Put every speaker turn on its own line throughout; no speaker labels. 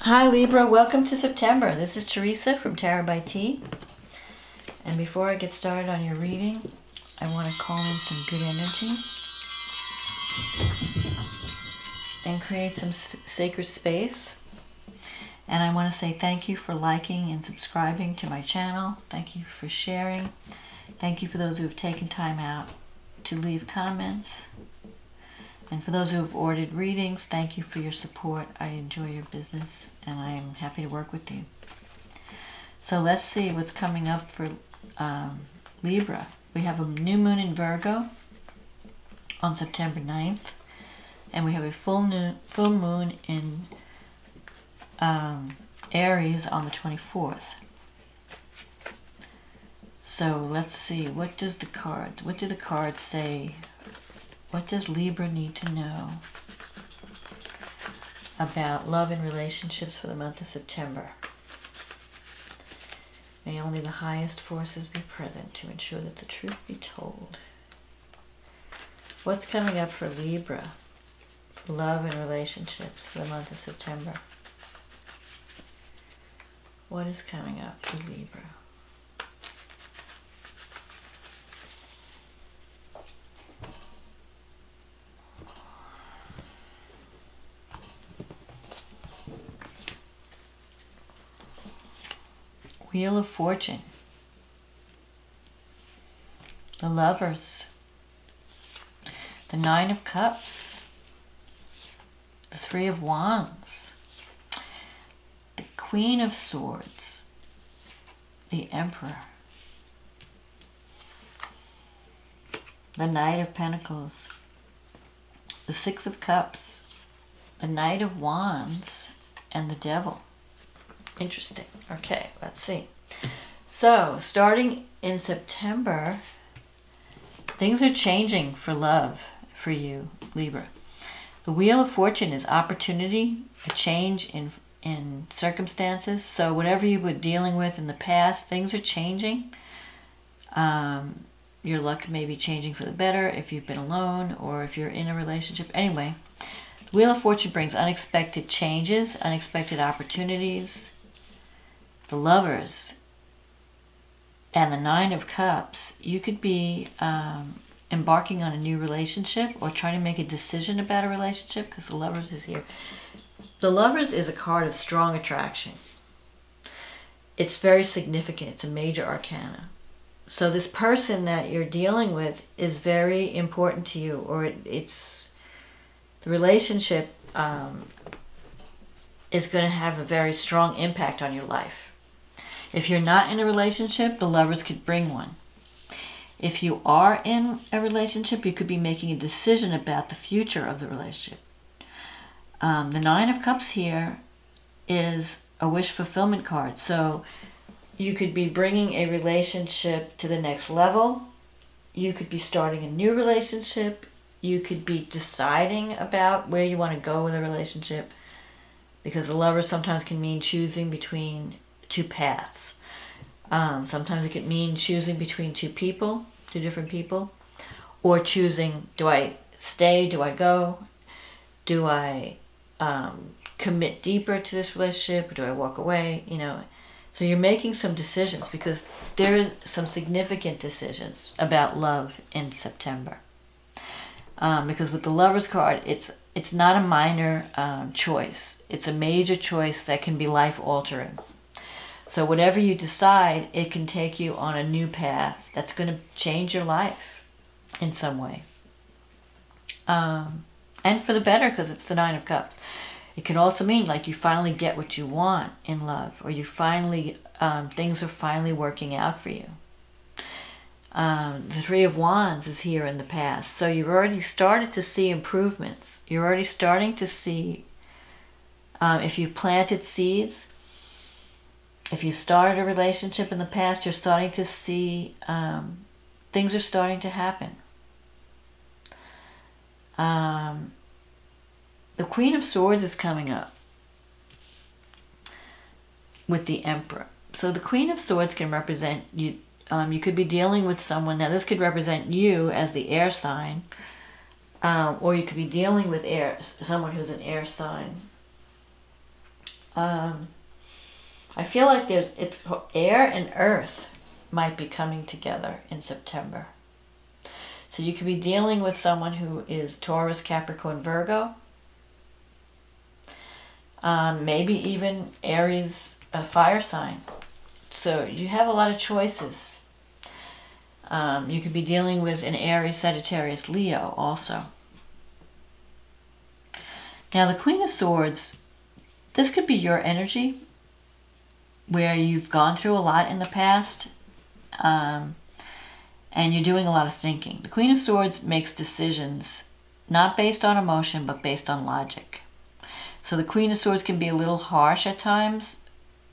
Hi Libra, welcome to September. This is Teresa from Tarot by T. And before I get started on your reading, I want to call in some good energy and create some sacred space. And I want to say thank you for liking and subscribing to my channel. Thank you for sharing. Thank you for those who have taken time out to leave comments. And for those who have ordered readings, thank you for your support. I enjoy your business and I am happy to work with you. So let's see what's coming up for Libra. We have a new moon in Virgo on September 9th. And we have a full moon in Aries on the 24th. So let's see, what do the cards say? What does Libra need to know about love and relationships for the month of September? May only the highest forces be present to ensure that the truth be told. What's coming up for Libra for love and relationships for the month of September? What is coming up for Libra? Wheel of Fortune, the Lovers, the Nine of Cups, the Three of Wands, the Queen of Swords, the Emperor, the Knight of Pentacles, the Six of Cups, the Knight of Wands, and the Devil. Interesting. Okay, let's see. So, starting in September, things are changing for love for you, Libra. The Wheel of Fortune is opportunity, a change in circumstances. So whatever you were dealing with in the past, things are changing. Your luck may be changing for the better if you've been alone or if you're in a relationship. Anyway, the Wheel of Fortune brings unexpected changes, unexpected opportunities. The Lovers and the Nine of Cups, you could be embarking on a new relationship or trying to make a decision about a relationship because the Lovers is here. The Lovers is a card of strong attraction. It's very significant. It's a major arcana. So this person that you're dealing with is very important to you, or it's the relationship is going to have a very strong impact on your life. If you're not in a relationship, the Lovers could bring one. If you are in a relationship, you could be making a decision about the future of the relationship. The Nine of Cups here is a wish fulfillment card. So you could be bringing a relationship to the next level. You could be starting a new relationship. You could be deciding about where you want to go with a relationship. Because the Lovers sometimes can mean choosing between two paths. Sometimes it could mean choosing between two different people, or choosing, do I stay, do I go, do I commit deeper to this relationship, or do I walk away, you know. So you're making some decisions because there is some significant decisions about love in September. Because with the Lovers card, it's not a minor choice. It's a major choice that can be life-altering. So whatever you decide, it can take you on a new path that's going to change your life in some way. And for the better, because it's the Nine of Cups. It can also mean like you finally get what you want in love, or you finally, things are finally working out for you. The Three of Wands is here in the past. So you've already started to see improvements. You're already starting to see, if you've planted seeds, if you started a relationship in the past, you're starting to see things are starting to happen. The Queen of Swords is coming up with the Emperor. So the Queen of Swords can represent you. You could be dealing with someone. Now this could represent you as the air sign. Or you could be dealing with someone who's an air sign. I feel like it's air and earth might be coming together in September. So you could be dealing with someone who is Taurus, Capricorn, Virgo. Maybe even Aries, a fire sign. So you have a lot of choices. You could be dealing with an Aries, Sagittarius, Leo also. Now the Queen of Swords, this could be your energy where you've gone through a lot in the past and you're doing a lot of thinking. The Queen of Swords makes decisions not based on emotion but based on logic. So the Queen of Swords can be a little harsh at times,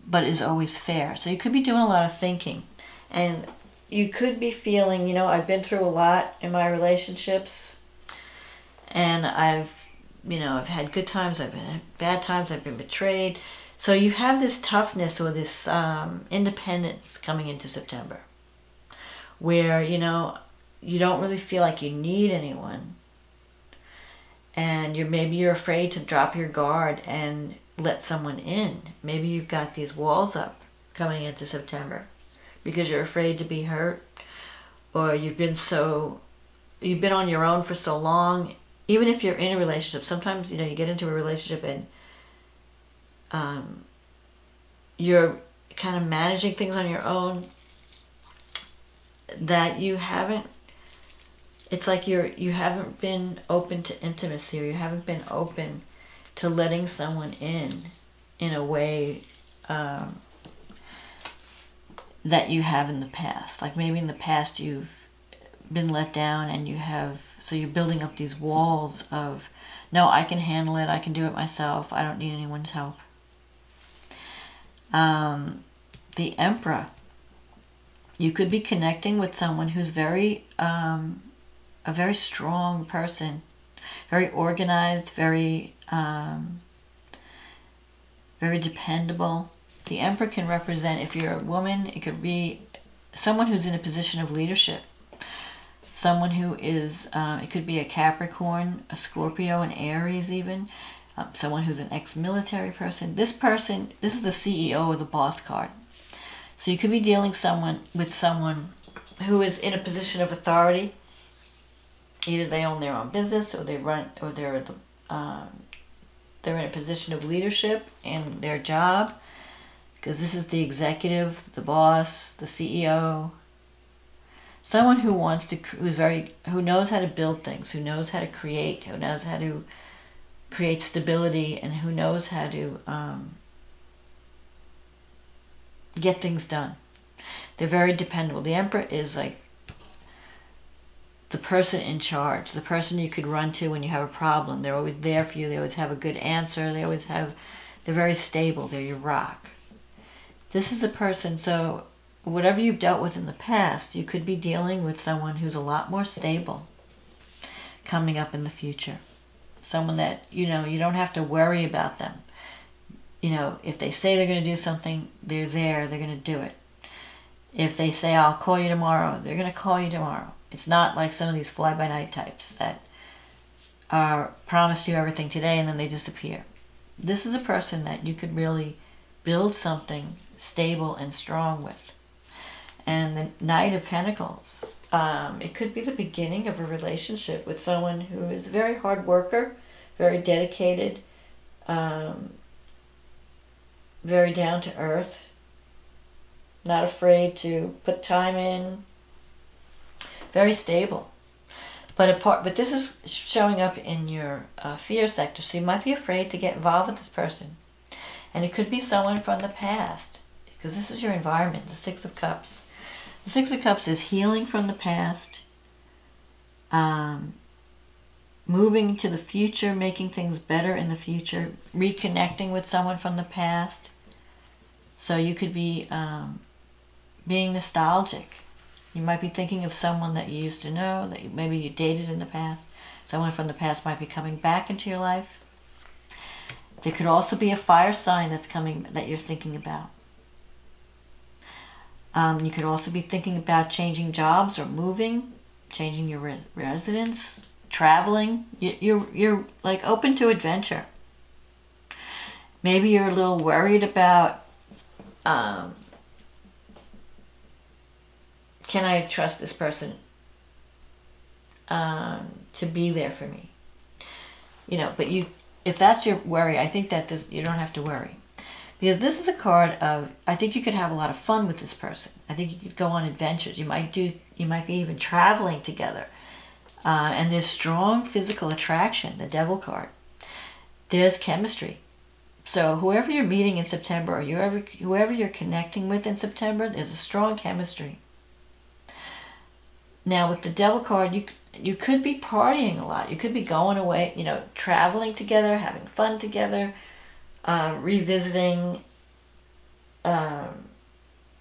but is always fair. So you could be doing a lot of thinking. And you could be feeling, you know, I've been through a lot in my relationships. And I've had good times, I've had bad times, I've been betrayed. So you have this toughness or this independence coming into September. Where, you know, you don't really feel like you need anyone. And maybe you're afraid to drop your guard and let someone in. Maybe you've got these walls up coming into September because you're afraid to be hurt, or you've been on your own for so long. Even if you're in a relationship, sometimes, you know, you get into a relationship and you're kind of managing things on your own that you haven't. It's like you haven't been open to intimacy, or you haven't been open to letting someone in a way that you have in the past. Like maybe in the past you've been let down and so you're building up these walls of, no, I can handle it, I can do it myself, I don't need anyone's help. The Emperor. You could be connecting with someone who's a very strong person, very organized, very dependable. The Emperor can represent, if you're a woman, it could be someone who's in a position of leadership. Someone who is, it could be a Capricorn, a Scorpio, an Aries even. Someone who's an ex-military person. This is the CEO or the boss card. So you could be dealing with someone who is in a position of authority. Either they own their own business, or they're in a position of leadership in their job, because this is the executive, the boss, the CEO. Someone who who knows how to build things, who knows how to create, who knows how to create stability, and who knows how to get things done. They're very dependable. The Emperor is like the person in charge, the person you could run to when you have a problem. They're always there for you. They always have a good answer. They're very stable. They're your rock. This is a person, so whatever you've dealt with in the past, you could be dealing with someone who's a lot more stable coming up in the future. Someone that, you know, you don't have to worry about them. You know, if they say they're going to do something, they're there, they're going to do it. If they say, I'll call you tomorrow, they're going to call you tomorrow. It's not like some of these fly-by-night types that promise you everything today and then they disappear. This is a person that you could really build something stable and strong with. And the Knight of Pentacles. It could be the beginning of a relationship with someone who is a very hard worker, very dedicated, very down to earth, not afraid to put time in, very stable. But this is showing up in your fear sector, so you might be afraid to get involved with this person. And it could be someone from the past, because this is your environment, the Six of Cups. The Six of Cups is healing from the past, moving to the future, making things better in the future, reconnecting with someone from the past. So you could be being nostalgic. You might be thinking of someone that you used to know, that maybe you dated in the past. Someone from the past might be coming back into your life. There could also be a fire sign that's coming that you're thinking about. You could also be thinking about changing jobs or moving, changing your residence, traveling. You're like open to adventure. Maybe you're a little worried about, can I trust this person to be there for me? You know, but if that's your worry, I think that you don't have to worry. Because this is a card of, I think you could have a lot of fun with this person. I think you could go on adventures. You might be even traveling together. And there's strong physical attraction, the Devil card. There's chemistry. So whoever you're meeting in September, or whoever you're connecting with in September, there's a strong chemistry. Now with the Devil card, you could be partying a lot. You could be going away, you know, traveling together, having fun together, revisiting,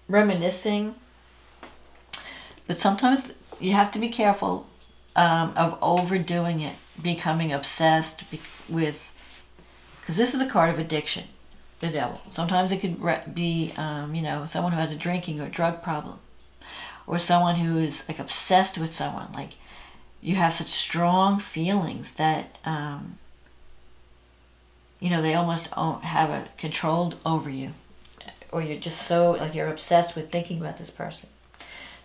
reminiscing. But sometimes you have to be careful of overdoing it, becoming obsessed with, because this is a card of addiction, the Devil. Sometimes it could be, you know, someone who has a drinking or drug problem, or someone who is like obsessed with someone. Like you have such strong feelings that, you know, they almost have a control over you, or you're just so, like, you're obsessed with thinking about this person.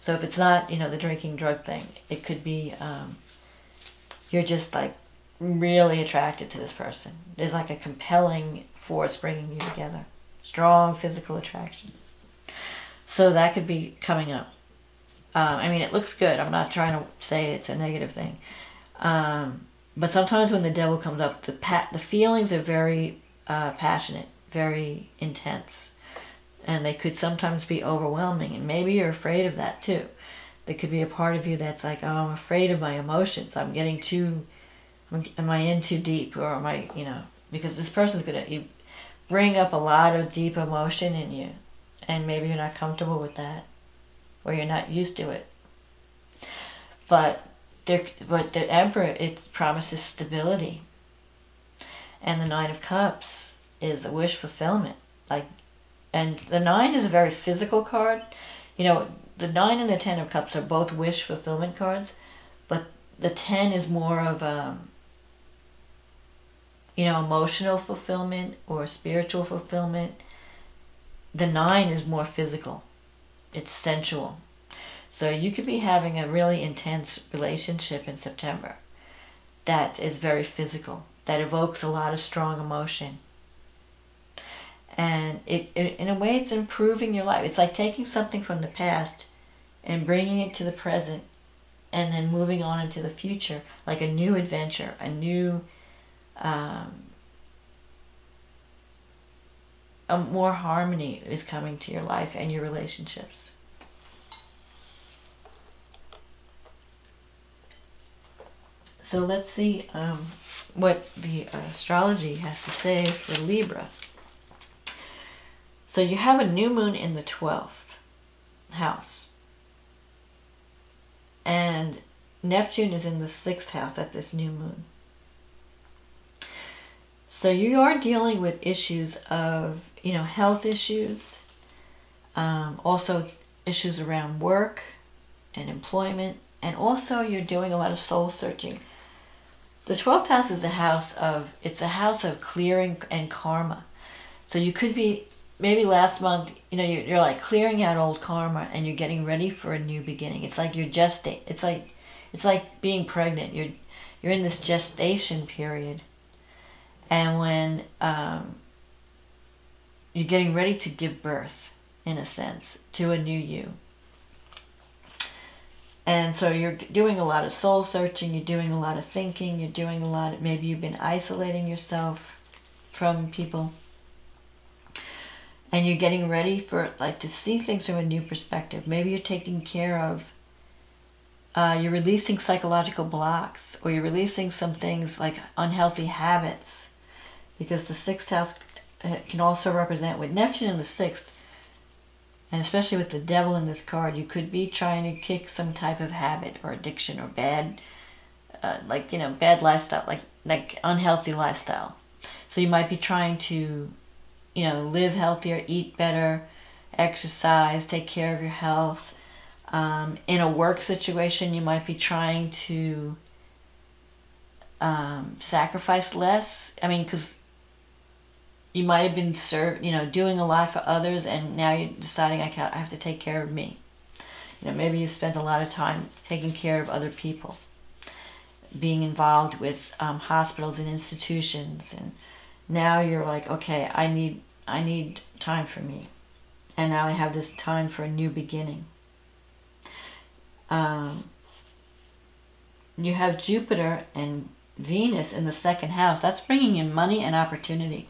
So if it's not, you know, the drinking drug thing, it could be you're just like really attracted to this person. There's like a compelling force bringing you together. Strong physical attraction. So that could be coming up. I mean, it looks good. I'm not trying to say it's a negative thing. But sometimes when the Devil comes up, the feelings are very passionate, very intense. And they could sometimes be overwhelming. And maybe you're afraid of that too. There could be a part of you that's like, oh, I'm afraid of my emotions. I'm getting too, am I in too deep? Or am I, you know, because this person's going to bring up a lot of deep emotion in you. And maybe you're not comfortable with that. Or you're not used to it. But the Emperor, it promises stability. And the Nine of Cups is a wish fulfillment. Like, and the 9 is a very physical card. You know, the 9 and the 10 of Cups are both wish fulfillment cards. But the 10 is more of, you know, emotional fulfillment or spiritual fulfillment. The 9 is more physical. It's sensual. So you could be having a really intense relationship in September that is very physical, that evokes a lot of strong emotion. And in a way, it's improving your life. It's like taking something from the past and bringing it to the present and then moving on into the future, like a new adventure, a new, a more harmony is coming to your life and your relationships. So let's see what the astrology has to say for Libra. So you have a new moon in the 12th house. And Neptune is in the 6th house at this new moon. So you are dealing with issues of, you know, health issues, also issues around work and employment, and also you're doing a lot of soul searching. The 12th house is it's a house of clearing and karma. So you could be, maybe last month, you know, you're like clearing out old karma and you're getting ready for a new beginning. It's like it's like being pregnant. You're in this gestation period. And when you're getting ready to give birth, in a sense, to a new you. And so you're doing a lot of soul searching, you're doing a lot of thinking, you're doing a lot of, maybe you've been isolating yourself from people. And you're getting ready for, like, to see things from a new perspective. Maybe you're taking care of, you're releasing psychological blocks, or you're releasing some things like unhealthy habits. Because the 6th house can also represent, with Neptune in the 6th, and especially with the Devil in this card, you could be trying to kick some type of habit or addiction or bad, like, you know, bad lifestyle, like unhealthy lifestyle. So you might be trying to, you know, live healthier, eat better, exercise, take care of your health. In a work situation, you might be trying to sacrifice less. I mean, because you might have been doing a lot for others, and now you're deciding I have to take care of me. Maybe you spent a lot of time taking care of other people, being involved with hospitals and institutions, and now you're like, okay, I need time for me, and now I have this time for a new beginning. You have Jupiter and Venus in the second house. That's bringing in money and opportunity.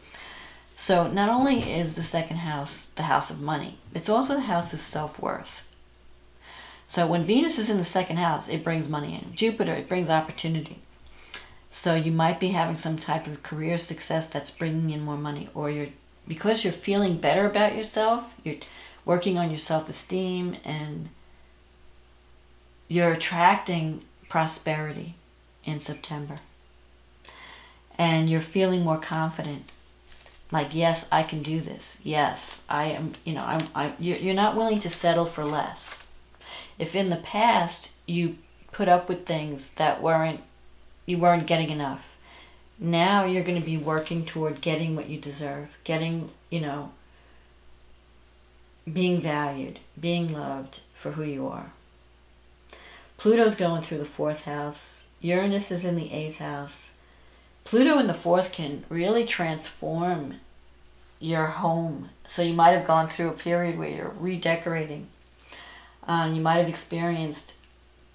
So not only is the second house the house of money, it's also the house of self-worth. So when Venus is in the second house, it brings money in. Jupiter, it brings opportunity. So you might be having some type of career success that's bringing in more money, or because you're feeling better about yourself, you're working on your self-esteem, and you're attracting prosperity in September. And you're feeling more confident. Like, yes, I can do this. Yes, I am, you're not willing to settle for less. If in the past you put up with things that you weren't getting enough, now you're going to be working toward getting what you deserve, getting, being valued, being loved for who you are. Pluto's going through the 4th house. Uranus is in the 8th house. Pluto in the 4th can really transform your home. So you might have gone through a period where you're redecorating. You might have experienced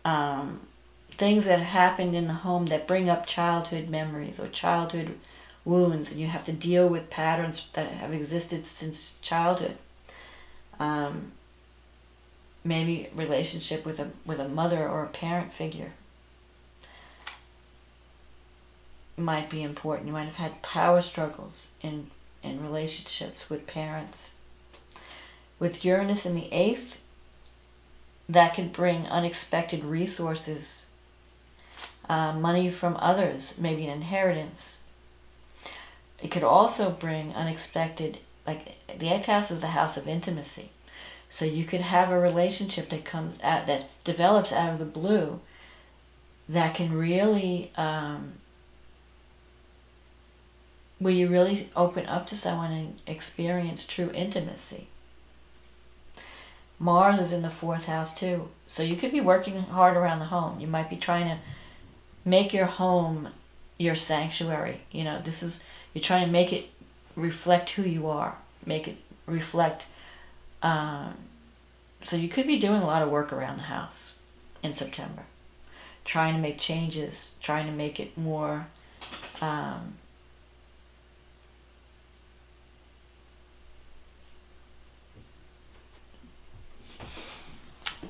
things that happened in the home that bring up childhood memories or childhood wounds, and you have to deal with patterns that have existed since childhood. Maybe relationship with a mother or a parent figure might be important. You might have had power struggles in relationships with parents. With Uranus in the 8th, that could bring unexpected resources, money from others, maybe an inheritance. It could also bring unexpected, like the 8th house is the house of intimacy. So you could have a relationship that develops out of the blue that can really, where you really open up to someone and experience true intimacy. Mars is in the 4th house too. So you could be working hard around the home. You might be trying to make your home your sanctuary. You're trying to make it reflect who you are. Make it reflect, so you could be doing a lot of work around the house in September. Trying to make changes, trying to make it more,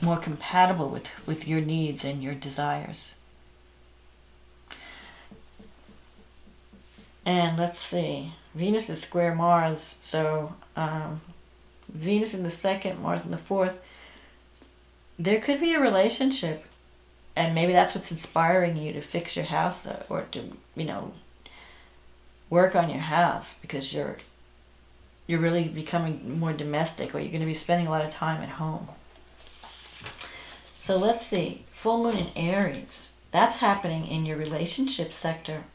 more compatible with your needs and your desires. And let's see, Venus is square Mars, so Venus in the 2nd, Mars in the 4th. There could be a relationship, and maybe that's what's inspiring you to fix your house or to, work on your house, because you're really becoming more domestic, or you're going to be spending a lot of time at home. So let's see, full moon in Aries. That's happening in your relationship sector.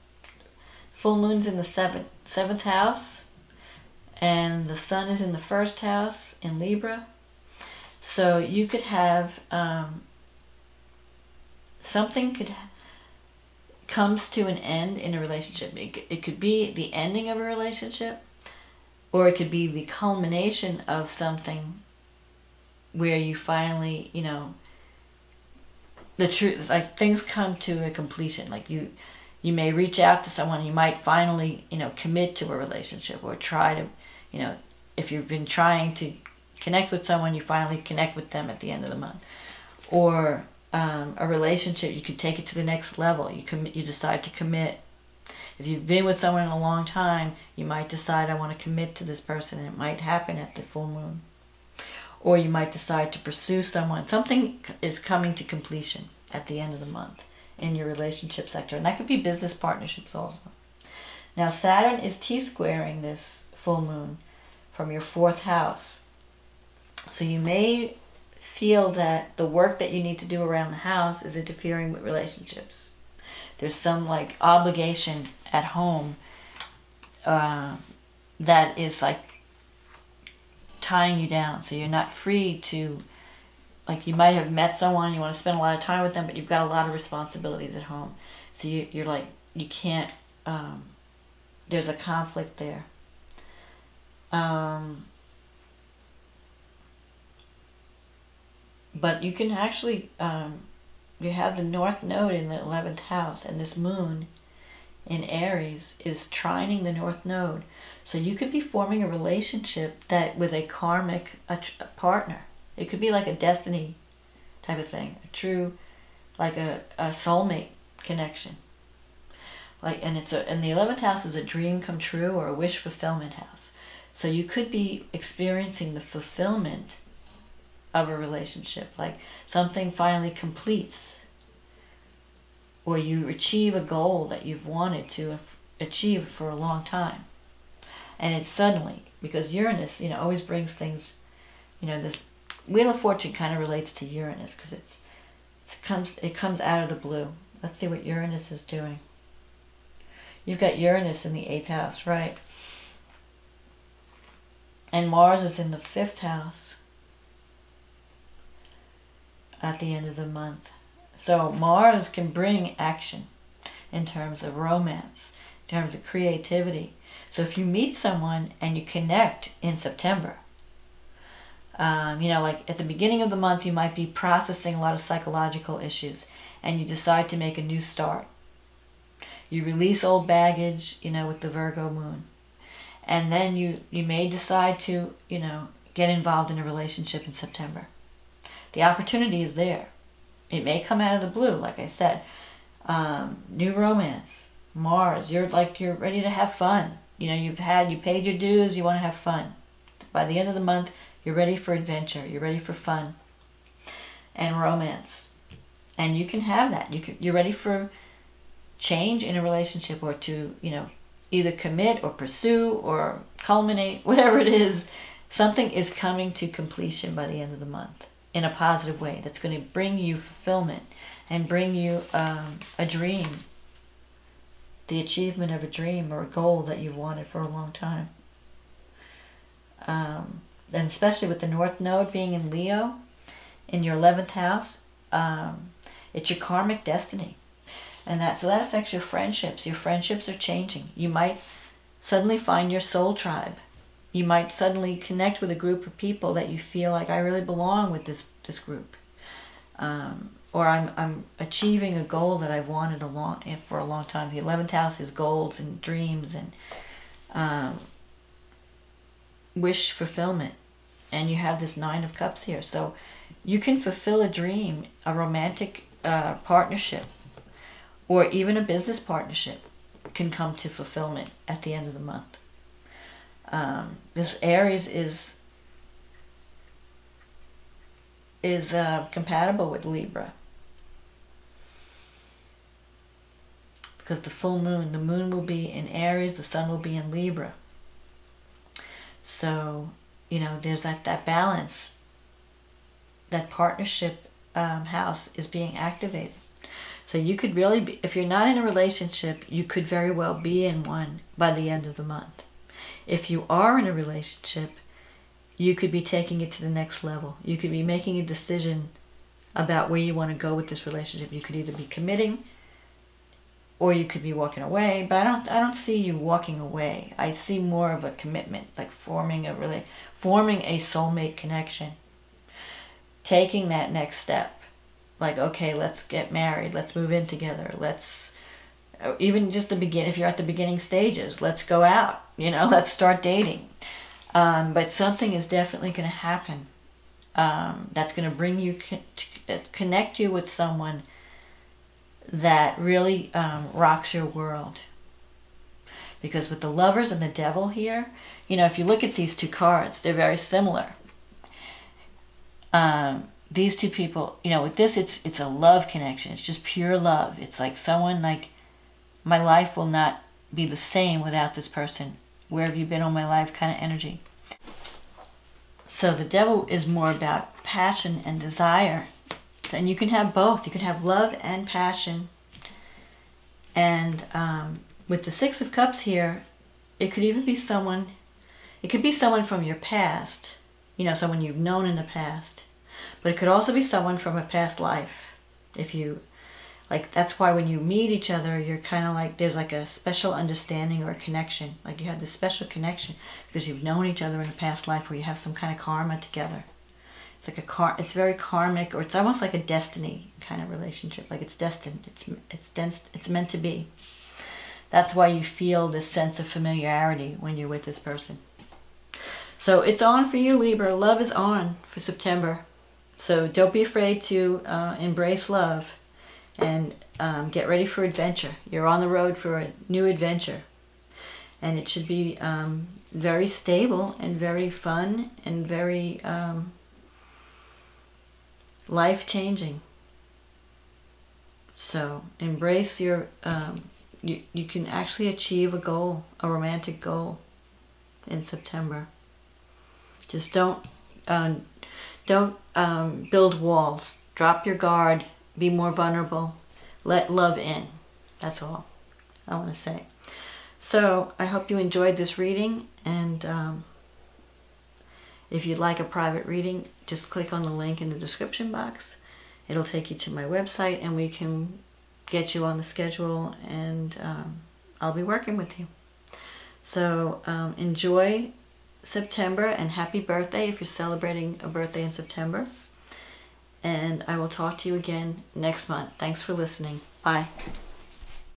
Full moon's in the 7th house, and the sun is in the 1st house in Libra. So you could have something comes to an end in a relationship. It could be the ending of a relationship, or it could be the culmination of something where you finally, the truth, like things come to a completion. Like you may reach out to someone, you might finally, commit to a relationship, or try to, if you've been trying to connect with someone, you finally connect with them at the end of the month. Or a relationship, you could take it to the next level. You decide to commit. If you've been with someone in a long time, you might decide, I want to commit to this person, and it might happen at the full moon. Or you might decide to pursue someone. Something is coming to completion at the end of the month in your relationship sector. And that could be business partnerships also. Now Saturn is T-squaring this full moon from your 4th house. So you may feel that the work that you need to do around the house is interfering with relationships. There's some like obligation at home that is like tying you down. So you're not free to, like, you might have met someone, you want to spend a lot of time with them, but you've got a lot of responsibilities at home. So you're like, you can't, there's a conflict there. But you can actually, you have the North Node in the 11th house, and this moon in Aries is trining the North Node. So you could be forming a relationship that with a karmic a partner. It could be like a destiny type of thing, a true, like a soulmate connection. Like, and the 11th house is a dream come true or a wish fulfillment house. So you could be experiencing the fulfillment of a relationship, like something finally completes, or you achieve a goal that you've wanted to achieve for a long time. And it's suddenly, because Uranus, you know, always brings things, you know, this Wheel of Fortune kind of relates to Uranus because it comes out of the blue. Let's see what Uranus is doing. You've got Uranus in the 8th house, right? And Mars is in the 5th house at the end of the month. So Mars can bring action in terms of romance, in terms of creativity. So if you meet someone and you connect in September, you know, like at the beginning of the month, you might be processing a lot of psychological issues and you decide to make a new start. You release old baggage, you know, with the Virgo moon. And then you may decide to, you know, get involved in a relationship in September. The opportunity is there. It may come out of the blue, like I said. New romance, Mars, you're ready to have fun. You know, you paid your dues, you want to have fun. By the end of the month, you're ready for adventure, you're ready for fun and romance. And you can have that. You're ready for change in a relationship, or to, you know, either commit or pursue or culminate, whatever it is. Something is coming to completion by the end of the month in a positive way that's going to bring you fulfillment and bring you a dream, the achievement of a dream or a goal that you've wanted for a long time. And especially with the North Node being in Leo, in your 11th house, it's your karmic destiny. And so that affects your friendships. Your friendships are changing. You might suddenly find your soul tribe. You might suddenly connect with a group of people that you feel like, I really belong with this group. Or I'm achieving a goal that I've wanted for a long time. The 11th house is goals and dreams and wish fulfillment. And you have this 9 of Cups here. So you can fulfill a dream, a romantic partnership, or even a business partnership can come to fulfillment at the end of the month. This Aries is compatible with Libra, because the full moon, the moon will be in Aries, the sun will be in Libra. So, you know, there's that balance. That partnership house is being activated. So you could really be, if you're not in a relationship, you could very well be in one by the end of the month. If you are in a relationship, you could be taking it to the next level. You could be making a decision about where you want to go with this relationship. You could either be committing, or you could be walking away. But I don't see you walking away. I see more of a commitment, like forming a soulmate connection. Taking that next step. Like, okay, let's get married, let's move in together, let's, even just if you're at the beginning stages, let's go out, you know, let's start dating. But something is definitely going to happen that's going to bring you, connect you with someone that really rocks your world. Because with the Lovers and the Devil here, you know, if you look at these two cards, they're very similar. These two people, you know, with this, it's a love connection. It's just pure love. It's like someone like, my life will not be the same without this person. Where have you been all my life kind of energy. So the Devil is more about passion and desire. And you can have both. You can have love and passion. And with the 6 of Cups here, it could even be someone It could be someone from your past, you know, someone you've known in the past. But it could also be someone from a past life. If you, like, that's why when you meet each other, you're kind of like, there's like a special understanding or a connection. Like you have this special connection because you've known each other in a past life where you have some kind of karma together. It's like it's very karmic, or it's almost like a destiny kind of relationship. Like it's destined, it's meant to be. That's why you feel this sense of familiarity when you're with this person. So it's on for you, Libra. Love is on for September. So don't be afraid to embrace love and get ready for adventure. You're on the road for a new adventure. And it should be very stable and very fun and very life-changing. So embrace your... you can actually achieve a goal, a romantic goal in September. Just don't build walls. Drop your guard. Be more vulnerable. Let love in. That's all I want to say. So I hope you enjoyed this reading, and if you'd like a private reading, just click on the link in the description box. It'll take you to my website, and we can get you on the schedule, and I'll be working with you. So enjoy September, and happy birthday if you're celebrating a birthday in September. And I will talk to you again next month. Thanks for listening. Bye.